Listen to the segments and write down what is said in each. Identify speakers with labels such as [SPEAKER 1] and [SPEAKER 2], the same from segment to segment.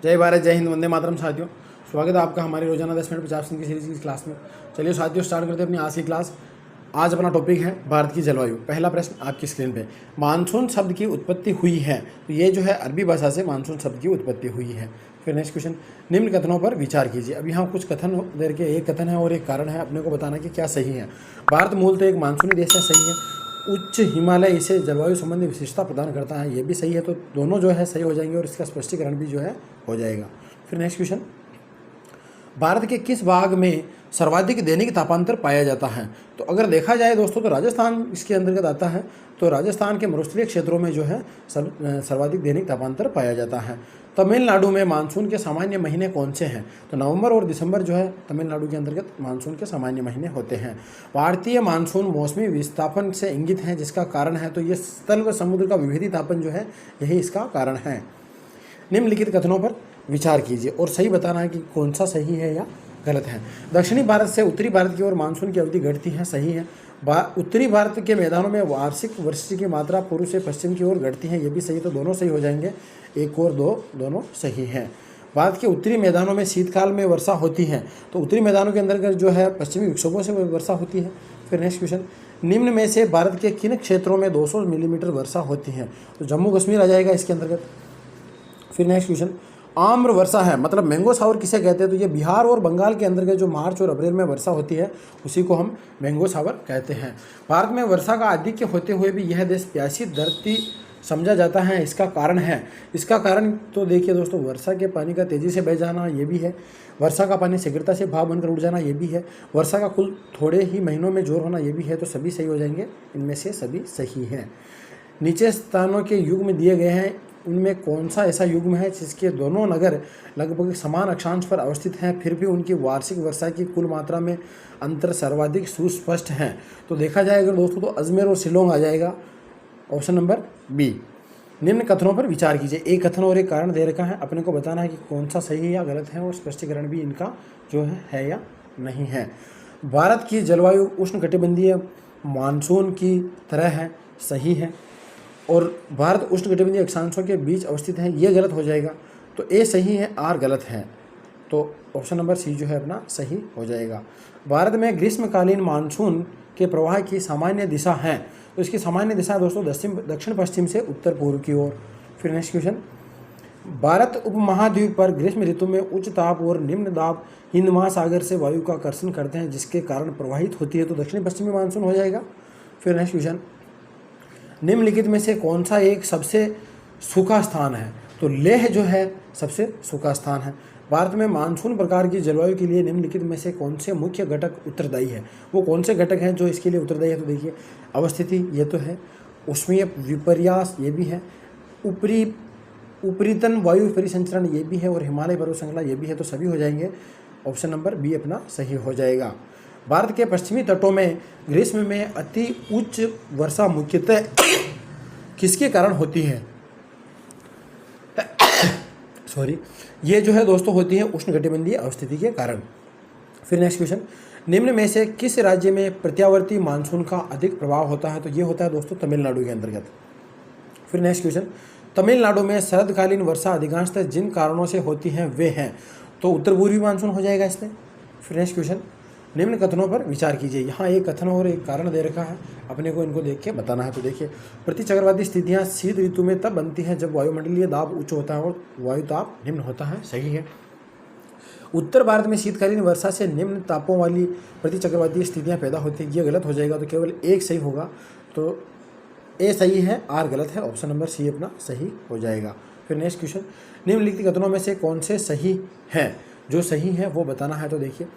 [SPEAKER 1] जय भारत, जय हिंद, वंदे मातरम। साथियों, स्वागत है आपका हमारी रोजाना 10 मिनट 50 सेकंड की सीरीज की क्लास में। चलिए साथियों, स्टार्ट करते हैं अपनी आज की क्लास। आज अपना टॉपिक है भारत की जलवायु। पहला प्रश्न आपकी स्क्रीन पे, मानसून शब्द की उत्पत्ति हुई है। तो ये जो है अरबी भाषा से मानसून शब्द की उत्पत्ति हुई है। फिर नेक्स्ट क्वेश्चन, निम्न कथनों पर विचार कीजिए। अब यहाँ कुछ कथन दे के, एक कथन है और एक कारण है, अपने को बताना कि क्या सही है। भारत मूलतः एक मानसूनी देश है, सही है। उच्च हिमालय इसे जलवायु संबंधी विशेषता प्रदान करता है, ये भी सही है। तो दोनों जो है सही हो जाएंगे और इसका स्पष्टीकरण भी जो है हो जाएगा। फिर नेक्स्ट क्वेश्चन, भारत के किस भाग में सर्वाधिक दैनिक तापांतर पाया जाता है। तो अगर देखा जाए दोस्तों तो राजस्थान इसके अंतर्गत आता है। तो राजस्थान के मरुस्थलीय क्षेत्रों में जो है सर्वाधिक दैनिक तापांतर पाया जाता है। तमिलनाडु में मानसून के सामान्य महीने कौन से हैं। तो नवंबर और दिसंबर जो है तमिलनाडु के अंतर्गत मानसून के सामान्य महीने होते हैं। भारतीय मानसून मौसमी विस्थापन से इंगित है, जिसका कारण है तो ये स्थल व समुद्र का विभेदी तापन जो है यही इसका कारण है। निम्नलिखित कथनों पर विचार कीजिए और सही बताना है कि कौन सा सही है या गलत है। दक्षिणी भारत से उत्तरी भारत की ओर मानसून की अवधि घटती है, सही है। उत्तरी भारत के मैदानों में वार्षिक वर्षा की मात्रा पूर्व से पश्चिम की ओर घटती है, ये भी सही। तो दोनों सही हो जाएंगे, एक और दो दोनों सही हैं। भारत के उत्तरी मैदानों में शीतकाल में वर्षा होती है। तो उत्तरी मैदानों के अंतर्गत जो है पश्चिमी विक्षोभों से वर्षा होती है। फिर नेक्स्ट क्वेश्चन, निम्न में से भारत के किन क्षेत्रों में 200 मिलीमीटर वर्षा होती है। तो जम्मू कश्मीर आ जाएगा इसके अंतर्गत। फिर नेक्स्ट क्वेश्चन, आम्र वर्षा है मतलब मैंगो शावर किसे कहते हैं। तो ये बिहार और बंगाल के अंतर्गत जो मार्च और अप्रैल में वर्षा होती है उसी को हम मैंगो शावर कहते हैं। भारत में वर्षा का आधिक्य होते हुए भी यह देश प्यासी धरती समझा जाता है, इसका कारण है। इसका कारण तो देखिए दोस्तों, वर्षा के पानी का तेज़ी से बह जाना ये भी है। वर्षा का पानी शीघ्रता से भाप बनकर उड़ जाना ये भी है। वर्षा का कुल थोड़े ही महीनों में जोर होना ये भी है। तो सभी सही हो जाएंगे, इनमें से सभी सही हैं। नीचे स्थानों के युग्म दिए गए हैं, उनमें कौन सा ऐसा युग्म है जिसके दोनों नगर लगभग समान अक्षांश पर अवस्थित हैं, फिर भी उनकी वार्षिक वर्षा की कुल मात्रा में अंतर सर्वाधिक सुस्पष्ट हैं। तो देखा जाए अगर दोस्तों तो अजमेर और शिलोंग आ जाएगा, ऑप्शन नंबर बी। निम्न कथनों पर विचार कीजिए। एक कथन और एक कारण दे रखा है, अपने को बताना है कि कौन सा सही है या गलत है और स्पष्टीकरण भी इनका जो है या नहीं है। भारत की जलवायु उष्णकटिबंधीय मानसून की तरह है, सही है। और भारत उष्णकटिबंधीय अक्षांशों के बीच अवस्थित है, ये गलत हो जाएगा। तो ए सही है, आर गलत है। तो ऑप्शन नंबर सी जो है अपना सही हो जाएगा। भारत में ग्रीष्मकालीन मानसून के प्रवाह की सामान्य दिशा है। तो इसकी सामान्य दिशा दोस्तों दक्षिण पश्चिम से उत्तर पूर्व की ओर। फिर नेक्स्ट क्वेश्चन, भारत उपमहाद्वीप पर ग्रीष्म ऋतु में उच्च ताप और निम्न दाब हिंद महासागर से वायु का आकर्षण करते हैं, जिसके कारण प्रवाहित होती है। तो दक्षिण पश्चिमी मानसून हो जाएगा। फिर नेक्स्ट क्वेश्चन, निम्नलिखित में से कौन सा एक सबसे सूखा स्थान है। तो लेह जो है सबसे सूखा स्थान है। भारत में मानसून प्रकार की जलवायु के लिए निम्नलिखित में से कौन से मुख्य घटक उत्तरदायी है। वो कौन से घटक हैं जो इसके लिए उत्तरदायी है। तो देखिए, अवस्थिति ये तो है, उष्मीय विपर्यास ये भी है, उपरीतन वायु परिसंचरण ये भी है, और हिमालय पर्वत श्रृंखला ये भी है। तो सभी हो जाएंगे, ऑप्शन नंबर बी अपना सही हो जाएगा। भारत के पश्चिमी तटों में ग्रीष्म में अति उच्च वर्षा मुख्यतः किसके कारण होती है। सॉरी, ये जो है दोस्तों होती है उष्णकटिबंधीय अवस्थिति के कारण। फिर नेक्स्ट क्वेश्चन, निम्न में से किस राज्य में प्रत्यावर्ती मानसून का अधिक प्रभाव होता है। तो ये होता है दोस्तों तमिलनाडु के अंतर्गत। फिर नेक्स्ट क्वेश्चन, तमिलनाडु में शरदकालीन वर्षा अधिकांशतः जिन कारणों से होती है वे हैं। तो उत्तर पूर्वी मानसून हो जाएगा इसमें। फिर नेक्स्ट क्वेश्चन, निम्न कथनों पर विचार कीजिए। यहाँ एक कथन और एक कारण दे रखा है, अपने को इनको देख के बताना है। तो देखिए, प्रतिचक्रवाती स्थितियाँ शीत ऋतु में तब बनती हैं जब वायुमंडलीय दाब उच्च होता है और वायुताप निम्न होता है, सही है। उत्तर भारत में शीतकालीन वर्षा से निम्न तापों वाली प्रतिचक्रवाती स्थितियाँ पैदा होती हैं, ये गलत हो जाएगा। तो केवल एक सही होगा। तो ए सही है, आर गलत है, ऑप्शन नंबर सी अपना सही हो जाएगा। फिर नेक्स्ट क्वेश्चन, निम्नलिखित कथनों में से कौन से सही हैं। जो सही है वो बताना है। तो देखिए,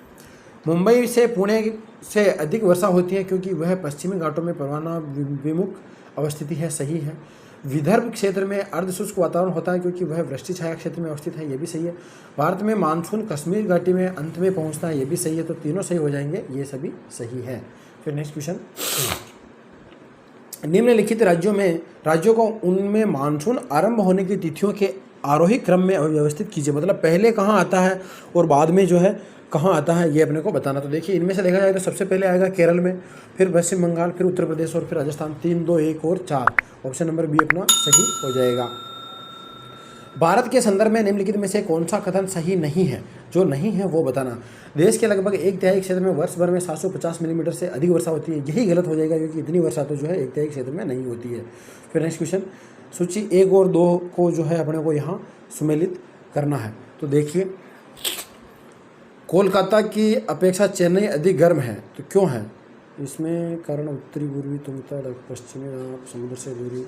[SPEAKER 1] मुंबई से पुणे से अधिक वर्षा होती है क्योंकि वह पश्चिमी घाटों में परवाना विमुख अवस्थिति है, सही है। विदर्भ क्षेत्र में अर्धशुष्क वातावरण होता है क्योंकि वह वृष्टि छाया क्षेत्र में अवस्थित है, ये भी सही है। भारत में मानसून कश्मीर घाटी में अंत में पहुंचता है, ये भी सही है। तो तीनों सही हो जाएंगे, ये सभी सही है। फिर नेक्स्ट क्वेश्चन, निम्नलिखित राज्यों को उनमें मानसून आरंभ होने की तिथियों के आरोही क्रम में व्यवस्थित कीजिए। मतलब पहले कहाँ आता है और बाद में जो है कहाँ आता है, ये अपने को बताना। तो देखिए, इनमें से देखा जाए तो सबसे पहले आएगा केरल में, फिर पश्चिम बंगाल, फिर उत्तर प्रदेश और फिर राजस्थान। 3, 2, 1 और 4, ऑप्शन नंबर बी अपना सही हो जाएगा। भारत के संदर्भ में निम्नलिखित में से कौन सा कथन सही नहीं है? जो नहीं है वो बताना। देश के लगभग 1/3 क्षेत्र में वर्ष भर में 750 मिलीमीटर से अधिक वर्षा होती है। यही गलत हो जाएगा क्योंकि इतनी वर्षा तो जो है 1/3 क्षेत्र में नहीं होती है। फिर नेक्स्ट क्वेश्चन, सूची 1 और 2 को जो है अपने को यहाँ सुमेलित करना है। तो देखिए, कोलकाता की अपेक्षा चेन्नई अधिक गर्म है, तो क्यों है? इसमें कारण उत्तरी पूर्वी तुंगता पश्चिमी समुद्र से दूरी,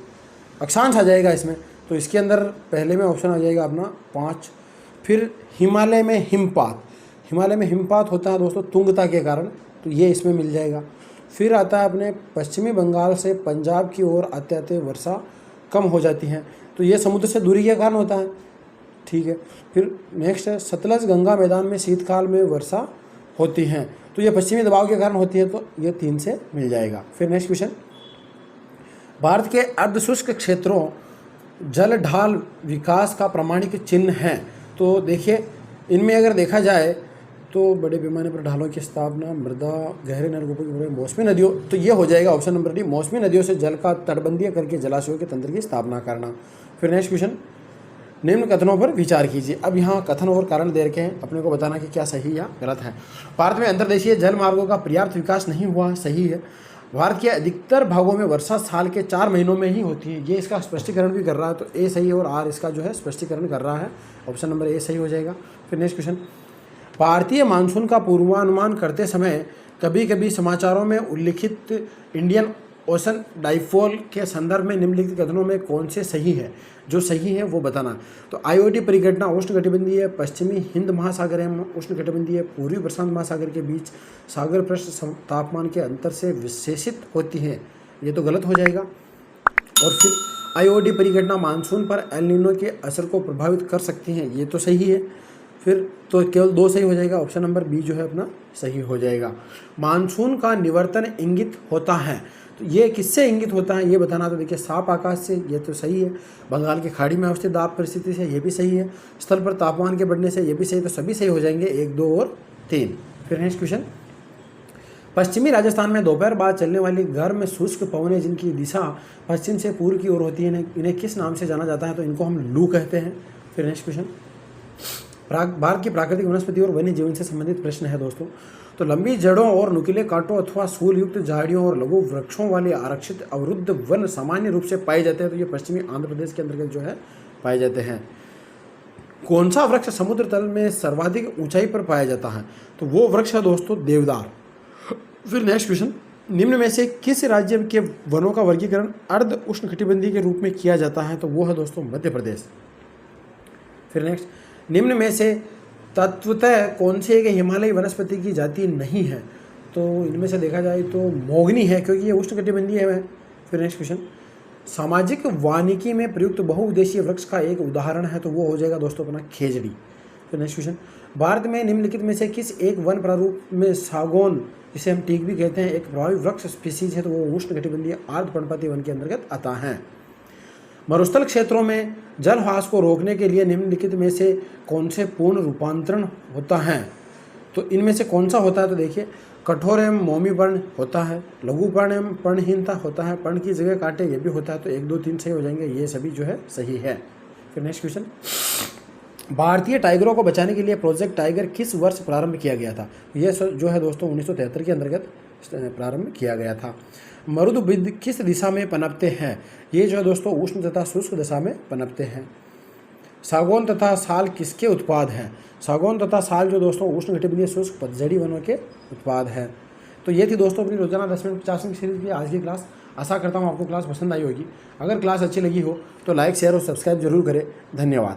[SPEAKER 1] अक्षांश आ जाएगा इसमें। तो इसके अंदर पहले में ऑप्शन आ जाएगा अपना 5। फिर हिमालय में हिमपात, हिमालय में हिमपात होता है दोस्तों तुंगता के कारण, तो ये इसमें मिल जाएगा। फिर आता है अपने पश्चिमी बंगाल से पंजाब की ओर आते आते वर्षा कम हो जाती है, तो ये समुद्र से दूरी के कारण होता है, ठीक है। फिर नेक्स्ट है सतलज गंगा मैदान में शीतकाल में वर्षा होती है, तो ये पश्चिमी दबाव के कारण होती है, तो ये 3 से मिल जाएगा। फिर नेक्स्ट क्वेश्चन, भारत के अर्धशुष्क क्षेत्रों जल ढाल विकास का प्रमाणिक चिन्ह है। तो देखिए, इनमें अगर देखा जाए तो बड़े पैमाने पर ढालों की स्थापना, मृदा गहरे नलकूपों की, मौसमी नदियों, तो ये हो जाएगा ऑप्शन नंबर डी, मौसमी नदियों से जल का तटबंदी करके जलाशयों के तंत्र की स्थापना करना। फिर नेक्स्ट क्वेश्चन, निम्न कथनों पर विचार कीजिए। अब यहाँ कथन और कारण दे रखे हैं, अपने को बताना कि क्या सही या गलत है। भारत में अंतर्देशीय जल मार्गों का पर्याप्त विकास नहीं हुआ, सही है। भारत के अधिकतर भागों में वर्षा साल के 4 महीनों में ही होती है, ये इसका स्पष्टीकरण भी कर रहा है, तो ए सही है और आर इसका जो है स्पष्टीकरण कर रहा है, ऑप्शन नंबर ए सही हो जाएगा। फिर नेक्स्ट क्वेश्चन, भारतीय मानसून का पूर्वानुमान करते समय कभी कभी समाचारों में उल्लिखित इंडियन ओशन डाइपोल के संदर्भ में निम्नलिखित कथनों में कौन से सही है? जो सही है वो बताना। तो आईओटी परिघटना उष्णकटिबंधीय पश्चिमी हिंद महासागर एवं उष्णकटिबंधीय पूर्वी प्रशांत महासागर के बीच सागर पृष्ठ तापमान के अंतर से विशेषित होती है, ये तो गलत हो जाएगा। और फिर आईओटी परिघटना मानसून पर एल नीनो के असर को प्रभावित कर सकती हैं, ये तो सही है। फिर तो केवल 2 सही हो जाएगा, ऑप्शन नंबर बी जो है अपना सही हो जाएगा। मानसून का निवर्तन इंगित होता है, तो ये किससे इंगित होता है ये बताना। तो देखिए, साफ आकाश से, ये तो सही है। बंगाल की खाड़ी में अवस्थित दाब परिस्थिति से, ये भी सही है। स्थल पर तापमान के बढ़ने से, ये भी सही, तो सभी सही हो जाएंगे 1, 2 और 3। फिर नेक्स्ट क्वेश्चन, पश्चिमी राजस्थान में दोपहर बाद चलने वाली गर्म शुष्क पवनें जिनकी दिशा पश्चिम से पूर्व की ओर होती है, इन्हें किस नाम से जाना जाता है? तो इनको हम लू कहते हैं। फिर नेक्स्ट क्वेश्चन, भारत की प्राकृतिक वनस्पति और वन्य जीवन से संबंधित प्रश्न है दोस्तों। तो लंबी जड़ों और नुकीले कांटों अथवा सूल युक्त झाड़ियों और लघु वृक्षों वाले आरक्षित अवरुद्ध वन सामान्य रूप से पाए जाते हैं, तो ये पश्चिमी आंध्र प्रदेश के अंतर्गत जो है पाए जाते हैं। कौन सा वृक्ष समुद्र तल में सर्वाधिक ऊंचाई पर पाया जाता है? तो वो वृक्ष है दोस्तों देवदार। फिर नेक्स्ट क्वेश्चन, निम्न में से किस राज्य के वनों का वर्गीकरण अर्ध उष्णकटिबंधीय के रूप में किया जाता है? तो वो है दोस्तों मध्य प्रदेश। फिर नेक्स्ट, निम्न में से तत्वतः कौन से एक हिमालयी वनस्पति की जाति नहीं है? तो इनमें से देखा जाए तो मोगनी है, क्योंकि ये उष्णकटिबंधीय है। फिर नेक्स्ट क्वेश्चन, सामाजिक वानिकी में प्रयुक्त बहुउद्देशीय वृक्ष का एक उदाहरण है, तो वो हो जाएगा दोस्तों अपना खेजड़ी। फिर नेक्स्ट क्वेश्चन, भारत में निम्नलिखित में से किस एक वन प्रारूप में सागौन, जिसे हम टीक भी कहते हैं, एक प्रभावी वृक्ष स्पीसीज है? तो वो उष्णकटिबंधीय आर्द्र पर्णपाती वन के अंतर्गत आता है। मरुस्थल क्षेत्रों में जल ह्रास को रोकने के लिए निम्नलिखित में से कौन से पूर्ण रूपांतरण होता है? तो इनमें से कौन सा होता है? तो देखिए, कठोर एवं मोमी पर्ण होता है, लघु पर्ण एवं पर्णहीनता होता है, पर्ण की जगह काटे, ये भी होता है, तो 1, 2, 3 सही हो जाएंगे, ये सभी जो है सही है। फिर नेक्स्ट क्वेश्चन, भारतीय टाइगरों को बचाने के लिए प्रोजेक्ट टाइगर किस वर्ष प्रारंभ किया गया था? ये जो है दोस्तों 1973 के अंतर्गत प्रारंभ किया गया था। मरुदभिद किस दिशा में पनपते हैं? ये जो है दोस्तों उष्ण तथा शुष्क दिशा में पनपते हैं। सागौन तथा साल किसके उत्पाद हैं? सागौन तथा साल जो दोस्तों उष्णकटिबंधीय शुष्क पतझड़ी वनों के उत्पाद है। तो ये थी दोस्तों अपनी रोजाना 10 मिनट 50 मिनट सीरीज की आज की क्लास। आशा करता हूँ आपको क्लास पसंद आई होगी। अगर क्लास अच्छी लगी हो तो लाइक, शेयर और सब्सक्राइब जरूर करें। धन्यवाद।